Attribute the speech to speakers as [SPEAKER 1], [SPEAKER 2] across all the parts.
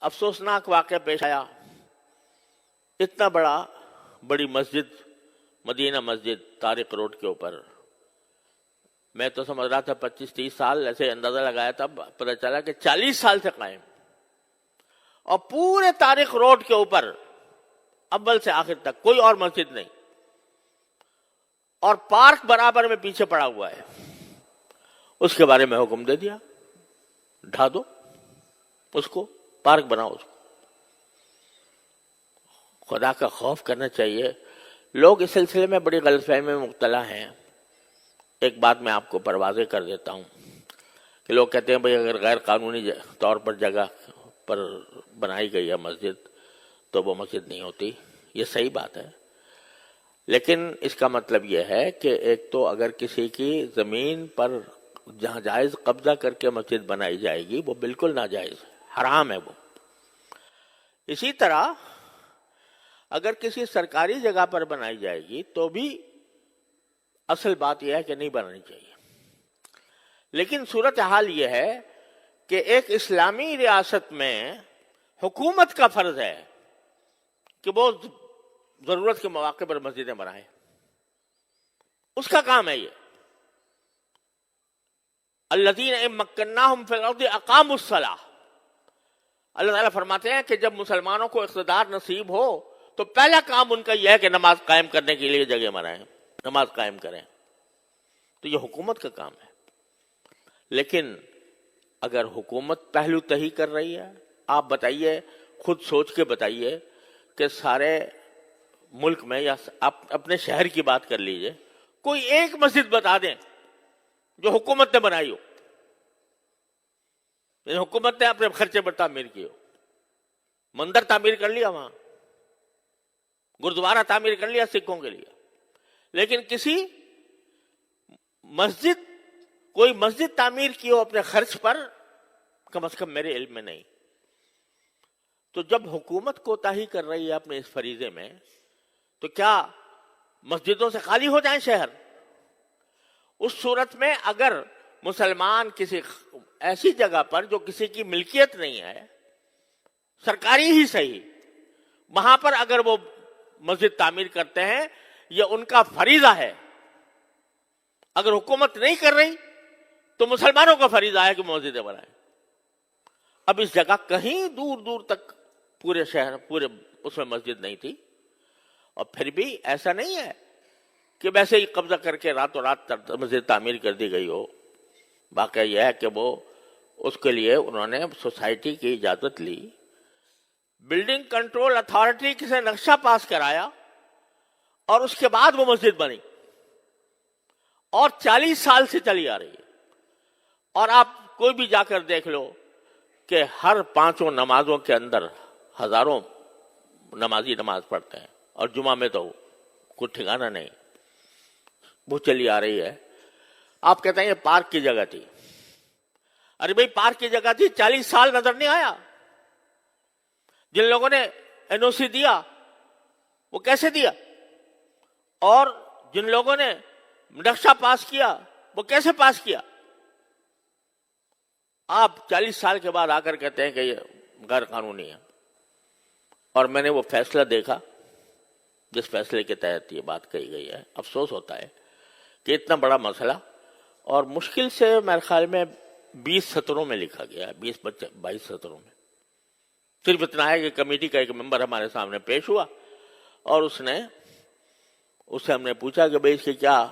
[SPEAKER 1] افسوسناک واقعہ پیش آیا. اتنا بڑی مسجد، مدینہ مسجد طارق روڈ کے اوپر، میں تو سمجھ رہا تھا 25-30 سال، ایسے اندازہ لگایا تھا، پتہ چلا کہ 40 سال سے قائم. اور پورے طارق روڈ کے اوپر اول سے آخر تک کوئی اور مسجد نہیں، اور پارک برابر میں پیچھے پڑا ہوا ہے. اس کے بارے میں حکم دے دیا، ڈھا دو اس کو، پارک بناؤ اس کو. خدا کا خوف کرنا چاہیے. لوگ اس سلسلے میں بڑی غلط فہمی میں مبتلا ہیں. ایک بات میں آپ کو واضح کر دیتا ہوں کہ لوگ کہتے ہیں بھئی اگر غیر قانونی طور پر جگہ پر بنائی گئی ہے مسجد تو وہ مسجد نہیں ہوتی. یہ صحیح بات ہے، لیکن اس کا مطلب یہ ہے کہ ایک تو اگر کسی کی زمین پر جہاں جائز قبضہ کر کے مسجد بنائی جائے گی وہ بالکل ناجائز ہے، حرام ہے وہ. اسی طرح اگر کسی سرکاری جگہ پر بنائی جائے گی تو بھی اصل بات یہ ہے کہ نہیں بنانی چاہیے. لیکن صورتحال یہ ہے کہ ایک اسلامی ریاست میں حکومت کا فرض ہے کہ وہ ضرورت کے مواقع پر مسجدیں بنائے. اس کا کام ہے یہ. الذین ان مکناہم فی الارض اقاموا الصلاۃ. اللہ تعالیٰ فرماتے ہیں کہ جب مسلمانوں کو اقتدار نصیب ہو تو پہلا کام ان کا یہ ہے کہ نماز قائم کرنے کے لیے جگہ بنائیں، نماز قائم کریں. تو یہ حکومت کا کام ہے. لیکن اگر حکومت پہلو تہی کر رہی ہے، آپ بتائیے، خود سوچ کے بتائیے کہ سارے ملک میں یا اپنے شہر کی بات کر لیجئے، کوئی ایک مسجد بتا دیں جو حکومت نے بنائی ہو، یعنی حکومت نے اپنے خرچے پر تعمیر کی ہو. مندر تعمیر کر لیا، وہاں گردوارہ تعمیر کر لیا سکھوں کے لیے، لیکن کسی مسجد، کوئی مسجد تعمیر کی ہو اپنے خرچ پر، کم از کم میرے علم میں نہیں. تو جب حکومت کوتاہی کر رہی ہے اپنے اس فریضے میں تو کیا مسجدوں سے خالی ہو جائیں شہر؟ اس صورت میں اگر مسلمان کسی ایسی جگہ پر جو کسی کی ملکیت نہیں ہے، سرکاری ہی صحیح، وہاں پر اگر وہ مسجد تعمیر کرتے ہیں یہ ان کا فریضہ ہے. اگر حکومت نہیں کر رہی تو مسلمانوں کا فریضہ ہے کہ مسجدیں بنائیں. اب اس جگہ کہیں دور دور تک پورے شہر، پورے اس میں مسجد نہیں تھی، اور پھر بھی ایسا نہیں ہے کہ ویسے ہی قبضہ کر کے راتوں رات مسجد تعمیر کر دی گئی ہو. واقعہ یہ ہے کہ وہ اس کے لیے انہوں نے سوسائٹی کی اجازت لی، بلڈنگ کنٹرول اتھارٹی سے نقشہ پاس کرایا، اور اس کے بعد وہ مسجد بنی، اور 40 سال سے چلی آ رہی ہے. اور آپ کوئی بھی جا کر دیکھ لو کہ ہر 5 نمازوں کے اندر ہزاروں نمازی نماز پڑھتے ہیں، اور جمعہ میں تو کوئی ٹھکانہ نہیں، وہ چلی آ رہی ہے. آپ کہتے ہیں یہ پارک کی جگہ تھی. ارے بھائی پارک کی جگہ تھی، 40 سال نظر نہیں آیا. جن لوگوں نے این او سی دیا وہ کیسے دیا، اور جن لوگوں نے نقشہ پاس کیا وہ کیسے پاس کیا؟ آپ 40 سال کے بعد آ کر کہتے ہیں کہ یہ غیر قانونی ہے. اور میں نے وہ فیصلہ دیکھا جس فیصلے کے تحت یہ بات کہی گئی ہے. افسوس ہوتا ہے کہ اتنا بڑا مسئلہ، اور مشکل سے میرے خیال میں 20 سطروں میں لکھا گیا ہے، 22 سطروں میں. صرف اتنا ہے کہ کمیٹی کا ایک ممبر ہمارے سامنے پیش ہوا، اور اس سے ہم نے پوچھا کہ بھئی اس کی کیا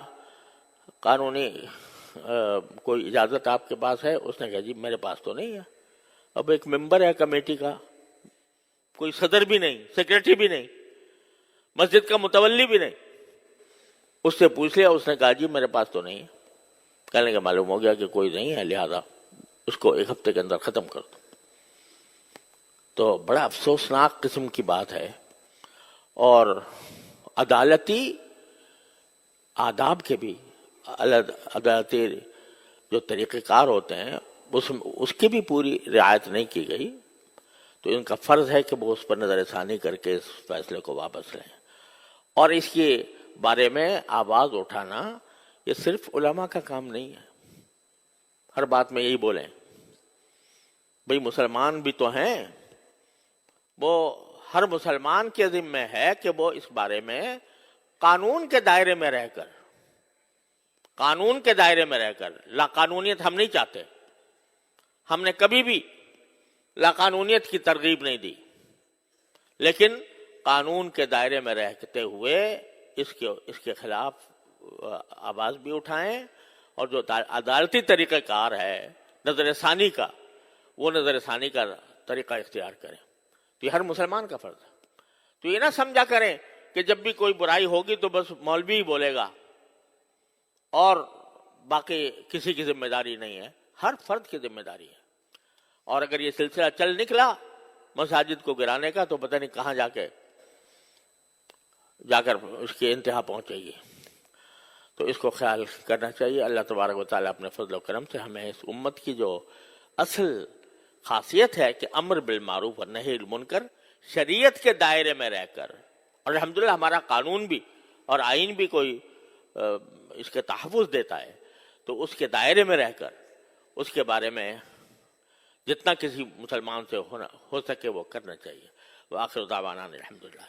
[SPEAKER 1] قانونی کوئی اجازت آپ کے پاس ہے؟ اس نے کہا جی میرے پاس تو نہیں ہے. اب ایک ممبر ہے کمیٹی کا، کوئی صدر بھی نہیں، سیکریٹری بھی نہیں، مسجد کا متولی بھی نہیں. اس سے پوچھ لیا، اس نے کہا جی میرے پاس تو نہیں ہے. کہنے کا معلوم ہو گیا کہ کوئی نہیں ہے، لہذا اس کو 1 ہفتے کے اندر ختم کر دو. تو بڑا افسوسناک قسم کی بات ہے. اور عدالتی آداب کے بھی، عدالتی جو طریقہ کار ہوتے ہیں اس کی بھی پوری رعایت نہیں کی گئی. تو ان کا فرض ہے کہ وہ اس پر نظر ثانی کر کے اس فیصلے کو واپس لیں. اور اس کے بارے میں آواز اٹھانا یہ صرف علماء کا کام نہیں ہے. ہر بات میں یہی بولیں بھئی مسلمان بھی تو ہیں، وہ ہر مسلمان کے ذمہ ہے کہ وہ اس بارے میں قانون کے دائرے میں رہ کر، قانون کے دائرے میں رہ کر، لا قانونیت ہم نہیں چاہتے، ہم نے کبھی بھی لا قانونیت کی ترغیب نہیں دی، لیکن قانون کے دائرے میں رہتے ہوئے اس کے خلاف آواز بھی اٹھائیں، اور جو عدالتی طریقہ کار ہے نظر ثانی کا، وہ نظر ثانی کا طریقہ اختیار کریں۔ تو یہ ہر مسلمان کا فرض ہے۔ تو یہ نہ سمجھا کریں کہ جب بھی کوئی برائی ہوگی تو بس مولوی ہی بولے گا اور باقی کسی کی ذمہ داری نہیں ہے، ہر فرد کی ذمہ داری ہے۔ اور اگر یہ سلسلہ چل نکلا مساجد کو گرانے کا تو پتہ نہیں کہاں جا کر اس کی انتہا پہنچے گی۔ تو اس کو خیال کرنا چاہیے۔ اللہ تبارک و تعالیٰ اپنے فضل و کرم سے ہمیں اس امت کی جو اصل خاصیت ہے کہ امر بالمعروف اور نہی المنکر، شریعت کے دائرے میں رہ کر، اور الحمدللہ ہمارا قانون بھی اور آئین بھی کوئی اس کے تحفظ دیتا ہے، تو اس کے دائرے میں رہ کر اس کے بارے میں جتنا کسی مسلمان سے ہو سکے وہ کرنا چاہیے۔ وآخر دعوانا الحمدللہ۔